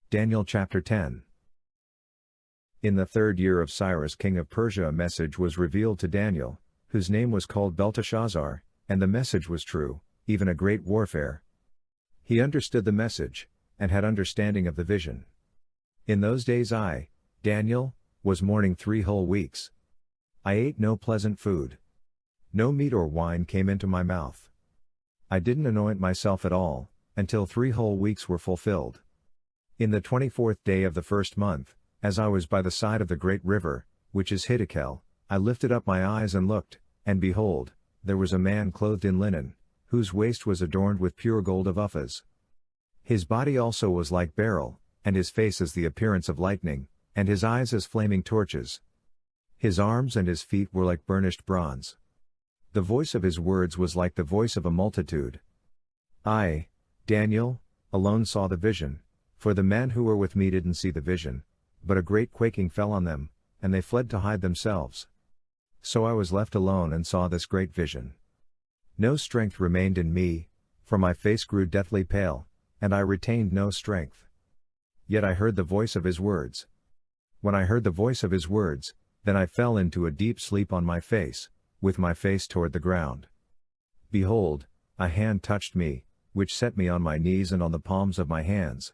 Daniel chapter 10. In the 3rd year of Cyrus king of Persia a message was revealed to Daniel, whose name was called Belteshazzar, and the message was true, even a great warfare. He understood the message, and had understanding of the vision. In those days I, Daniel, was mourning 3 whole weeks. I ate no pleasant food. No meat or wine came into my mouth. I didn't anoint myself at all, until 3 whole weeks were fulfilled. In the 24th day of the 1st month, as I was by the side of the great river, which is Hiddekel, I lifted up my eyes and looked, and behold, there was a man clothed in linen, whose waist was adorned with pure gold of Uphaz. His body also was like beryl, and his face as the appearance of lightning, and his eyes as flaming torches. His arms and his feet were like burnished bronze. The voice of his words was like the voice of a multitude. I, Daniel, alone saw the vision, for the men who were with me didn't see the vision, but a great quaking fell on them, and they fled to hide themselves. So I was left alone and saw this great vision. No strength remained in me, for my face grew deathly pale, and I retained no strength. Yet I heard the voice of his words. When I heard the voice of his words, then I fell into a deep sleep on my face, with my face toward the ground. Behold, a hand touched me, which set me on my knees and on the palms of my hands.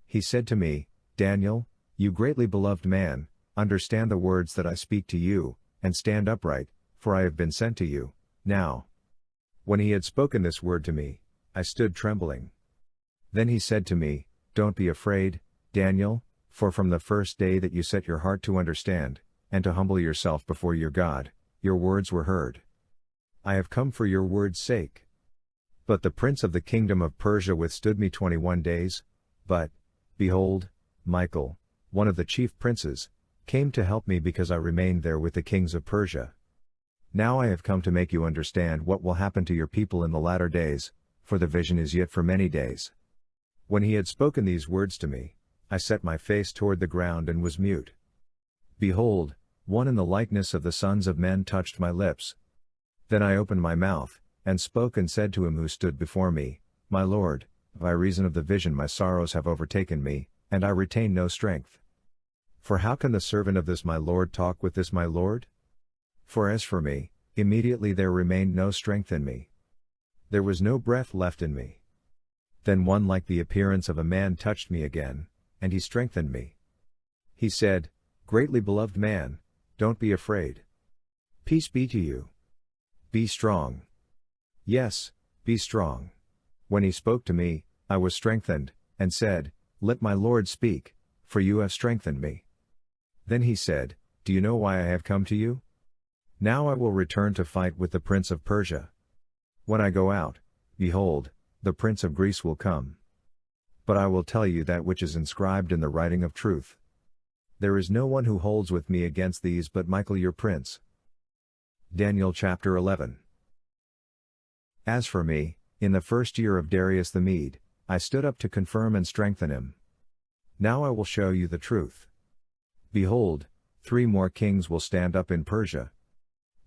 He said to me, Daniel, you greatly beloved man, understand the words that I speak to you, and stand upright, for I have been sent to you, now. When he had spoken this word to me, I stood trembling. Then he said to me, Don't be afraid, Daniel, for from the first day that you set your heart to understand, and to humble yourself before your God, your words were heard. I have come for your word's sake. But the prince of the kingdom of Persia withstood me 21 days, but, behold, Michael, one of the chief princes, came to help me because I remained there with the kings of Persia. Now I have come to make you understand what will happen to your people in the latter days, for the vision is yet for many days. When he had spoken these words to me, I set my face toward the ground and was mute. Behold, one in the likeness of the sons of men touched my lips. Then I opened my mouth, and spoke and said to him who stood before me, My Lord, by reason of the vision my sorrows have overtaken me, and I retain no strength. For how can the servant of this my Lord talk with this my Lord? For as for me, immediately there remained no strength in me. There was no breath left in me. Then one like the appearance of a man touched me again, and he strengthened me. He said, Greatly beloved man, don't be afraid. Peace be to you. Be strong. Yes, be strong. When he spoke to me, I was strengthened, and said, Let my Lord speak, for you have strengthened me. Then he said, Do you know why I have come to you? Now I will return to fight with the prince of Persia. When I go out, behold, the prince of Greece will come. But I will tell you that which is inscribed in the writing of truth. There is no one who holds with me against these but Michael your prince. Daniel chapter 11. As for me, in the 1st year of Darius the Mede, I stood up to confirm and strengthen him. Now I will show you the truth. Behold, 3 more kings will stand up in Persia.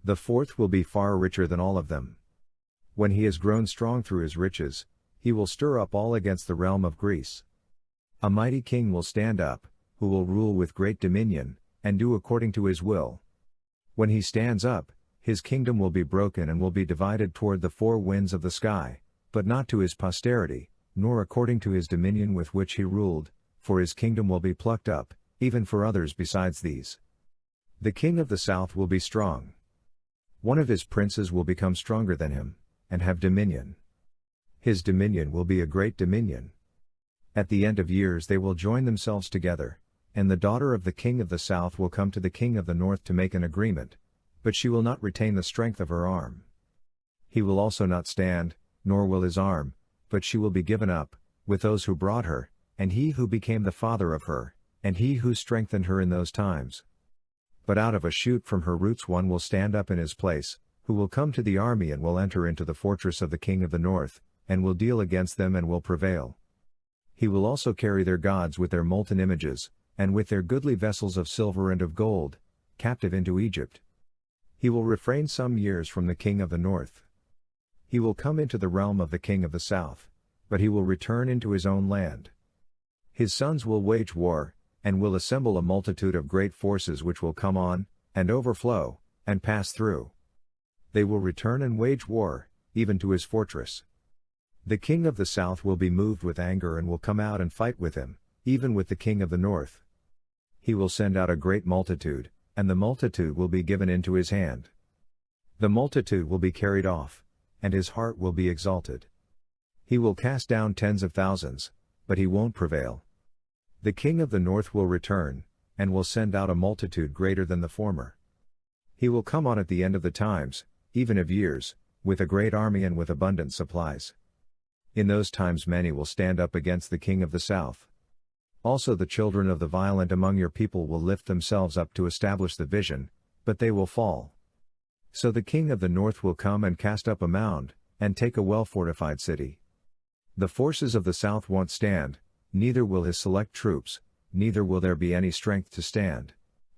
The 4th will be far richer than all of them. When he has grown strong through his riches, he will stir up all against the realm of Greece. A mighty king will stand up, who will rule with great dominion, and do according to his will. When he stands up, his kingdom will be broken and will be divided toward the 4 winds of the sky, but not to his posterity, nor according to his dominion with which he ruled, for his kingdom will be plucked up, even for others besides these. The king of the south will be strong. One of his princes will become stronger than him, and have dominion. His dominion will be a great dominion. At the end of years they will join themselves together, and the daughter of the king of the south will come to the king of the north to make an agreement, but she will not retain the strength of her arm. He will also not stand, nor will his arm, but she will be given up, with those who brought her, and he who became the father of her, and he who strengthened her in those times. But out of a shoot from her roots one will stand up in his place, who will come to the army and will enter into the fortress of the king of the north, and will deal against them and will prevail. He will also carry their gods with their molten images, and with their goodly vessels of silver and of gold, captive into Egypt. He will refrain some years from the king of the north. He will come into the realm of the king of the south, but he will return into his own land. His sons will wage war, and will assemble a multitude of great forces which will come on, and overflow, and pass through. They will return and wage war, even to his fortress. The king of the south will be moved with anger and will come out and fight with him, even with the king of the north. He will send out a great multitude, and the multitude will be given into his hand. The multitude will be carried off, and his heart will be exalted. He will cast down tens of thousands, but he won't prevail. The king of the north will return, and will send out a multitude greater than the former. He will come on at the end of the times, even of years, with a great army and with abundant supplies. In those times many will stand up against the king of the south. Also the children of the violent among your people will lift themselves up to establish the vision, but they will fall. So the king of the north will come and cast up a mound, and take a well-fortified city. The forces of the south won't stand, neither will his select troops, neither will there be any strength to stand.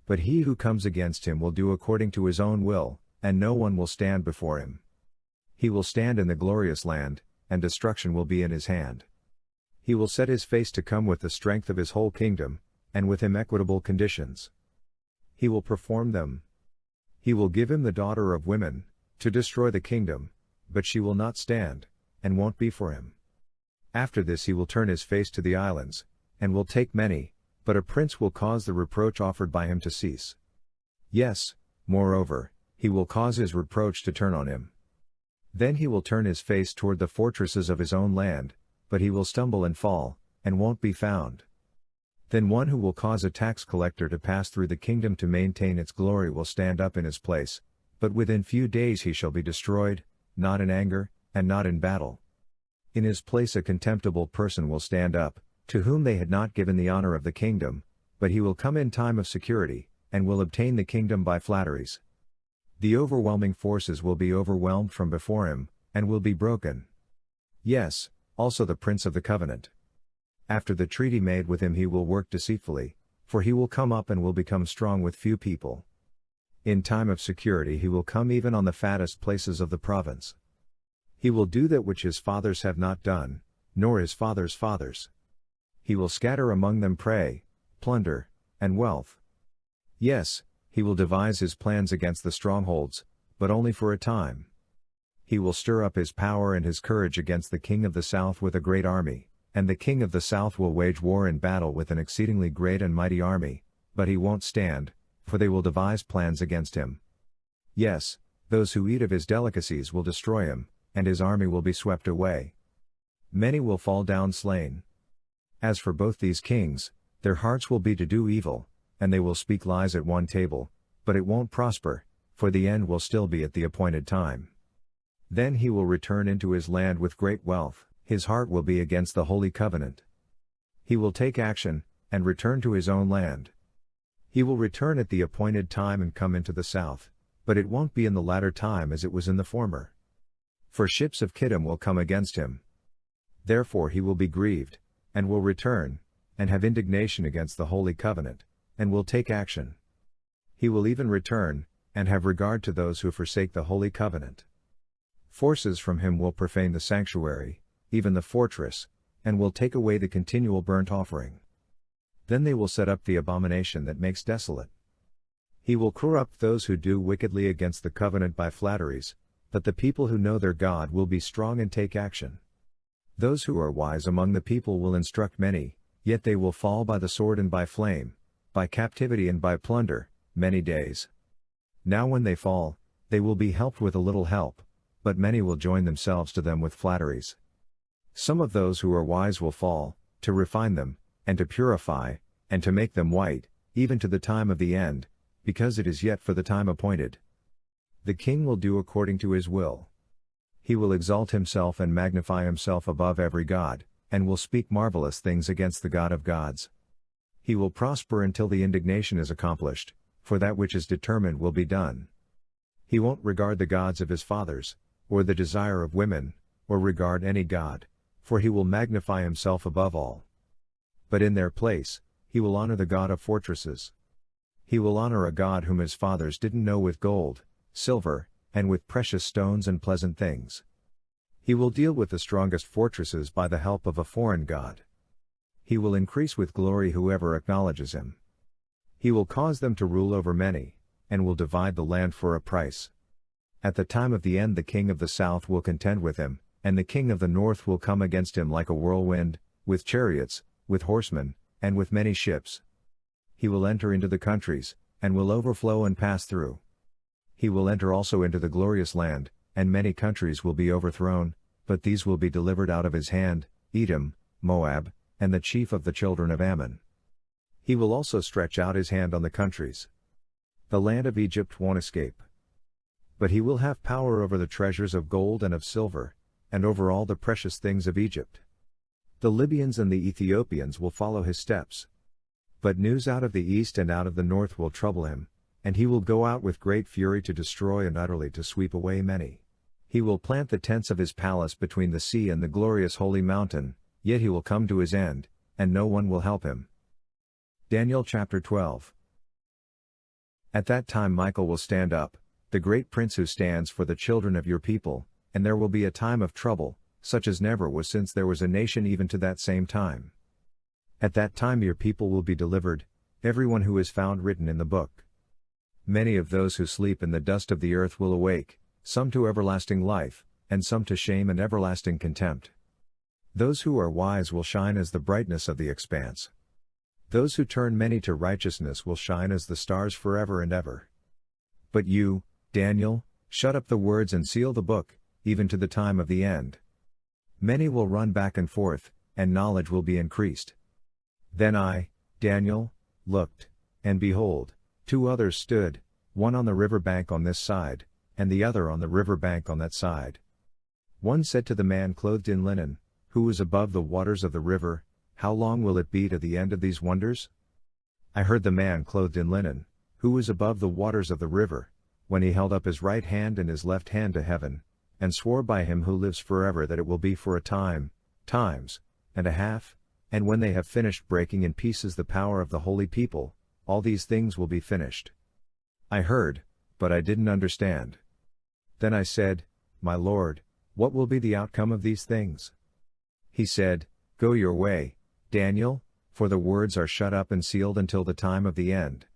But he who comes against him will do according to his own will, and no one will stand before him. He will stand in the glorious land, and destruction will be in his hand. He will set his face to come with the strength of his whole kingdom, and with him equitable conditions. He will perform them. He will give him the daughter of women, to destroy the kingdom, but she will not stand, and won't be for him. After this he will turn his face to the islands, and will take many, but a prince will cause the reproach offered by him to cease. Yes, moreover, he will cause his reproach to turn on him. Then he will turn his face toward the fortresses of his own land, but he will stumble and fall, and won't be found. Then one who will cause a tax collector to pass through the kingdom to maintain its glory will stand up in his place, but within few days he shall be destroyed, not in anger, and not in battle. In his place a contemptible person will stand up, to whom they had not given the honor of the kingdom, but he will come in time of security, and will obtain the kingdom by flatteries. The overwhelming forces will be overwhelmed from before him, and will be broken. Yes, also the prince of the covenant. After the treaty made with him he will work deceitfully, for he will come up and will become strong with few people. In time of security he will come even on the fattest places of the province. He will do that which his fathers have not done, nor his fathers' fathers. He will scatter among them prey, plunder, and wealth. Yes, he will devise his plans against the strongholds, but only for a time. He will stir up his power and his courage against the king of the south with a great army, and the king of the south will wage war in battle with an exceedingly great and mighty army, but he won't stand, for they will devise plans against him. Yes, those who eat of his delicacies will destroy him, and his army will be swept away. Many will fall down slain. As for both these kings, their hearts will be to do evil, and they will speak lies at one table, but it won't prosper, for the end will still be at the appointed time. Then he will return into his land with great wealth, his heart will be against the holy covenant. He will take action, and return to his own land. He will return at the appointed time and come into the south, but it won't be in the latter time as it was in the former. For ships of Kittim will come against him. Therefore he will be grieved, and will return, and have indignation against the holy covenant, and will take action. He will even return, and have regard to those who forsake the holy covenant. Forces from him will profane the sanctuary, even the fortress, and will take away the continual burnt offering. Then they will set up the abomination that makes desolate. He will corrupt those who do wickedly against the covenant by flatteries, but the people who know their God will be strong and take action. Those who are wise among the people will instruct many, yet they will fall by the sword and by flame, by captivity and by plunder, many days. Now when they fall, they will be helped with a little help, but many will join themselves to them with flatteries. Some of those who are wise will fall, to refine them, and to purify, and to make them white, even to the time of the end, because it is yet for the time appointed. The king will do according to his will. He will exalt himself and magnify himself above every god, and will speak marvelous things against the God of gods. He will prosper until the indignation is accomplished, for that which is determined will be done. He won't regard the gods of his fathers, or the desire of women, or regard any god, for he will magnify himself above all. But in their place, he will honor the God of fortresses. He will honor a God whom his fathers didn't know with gold, silver, and with precious stones and pleasant things. He will deal with the strongest fortresses by the help of a foreign god. He will increase with glory whoever acknowledges him. He will cause them to rule over many, and will divide the land for a price. At the time of the end the king of the south will contend with him, and the king of the north will come against him like a whirlwind, with chariots, with horsemen, and with many ships. He will enter into the countries, and will overflow and pass through. He will enter also into the glorious land, and many countries will be overthrown, but these will be delivered out of his hand, Edom, Moab, and the chief of the children of Ammon. He will also stretch out his hand on the countries. The land of Egypt won't escape. But he will have power over the treasures of gold and of silver, and over all the precious things of Egypt. The Libyans and the Ethiopians will follow his steps. But news out of the east and out of the north will trouble him, and he will go out with great fury to destroy and utterly to sweep away many. He will plant the tents of his palace between the sea and the glorious holy mountain, yet he will come to his end, and no one will help him. Daniel chapter 12. At that time Michael will stand up, the great prince who stands for the children of your people, and there will be a time of trouble, such as never was since there was a nation even to that same time. At that time your people will be delivered, everyone who is found written in the book. Many of those who sleep in the dust of the earth will awake, some to everlasting life, and some to shame and everlasting contempt. Those who are wise will shine as the brightness of the expanse. Those who turn many to righteousness will shine as the stars forever and ever. But you, Daniel, shut up the words and seal the book, even to the time of the end. Many will run back and forth, and knowledge will be increased. Then I, Daniel, looked, and behold, two others stood, one on the river bank on this side, and the other on the river bank on that side. One said to the man clothed in linen, who was above the waters of the river, how long will it be to the end of these wonders? I heard the man clothed in linen, who was above the waters of the river, when he held up his right hand and his left hand to heaven, and swore by him who lives forever that it will be for a time, times, and a half, and when they have finished breaking in pieces the power of the holy people, all these things will be finished. I heard, but I didn't understand. Then I said, My Lord, what will be the outcome of these things? He said, Go your way, Daniel, for the words are shut up and sealed until the time of the end.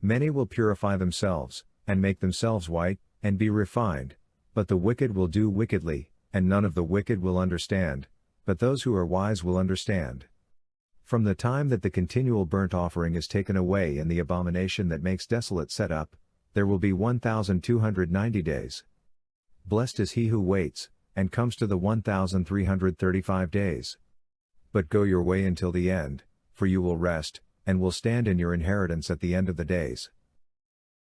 Many will purify themselves, and make themselves white, and be refined, but the wicked will do wickedly, and none of the wicked will understand, but those who are wise will understand. From the time that the continual burnt offering is taken away and the abomination that makes desolate set up, there will be 1,290 days. Blessed is he who waits, and comes to the 1,335 days. But go your way until the end, for you will rest, and will stand in your inheritance at the end of the days.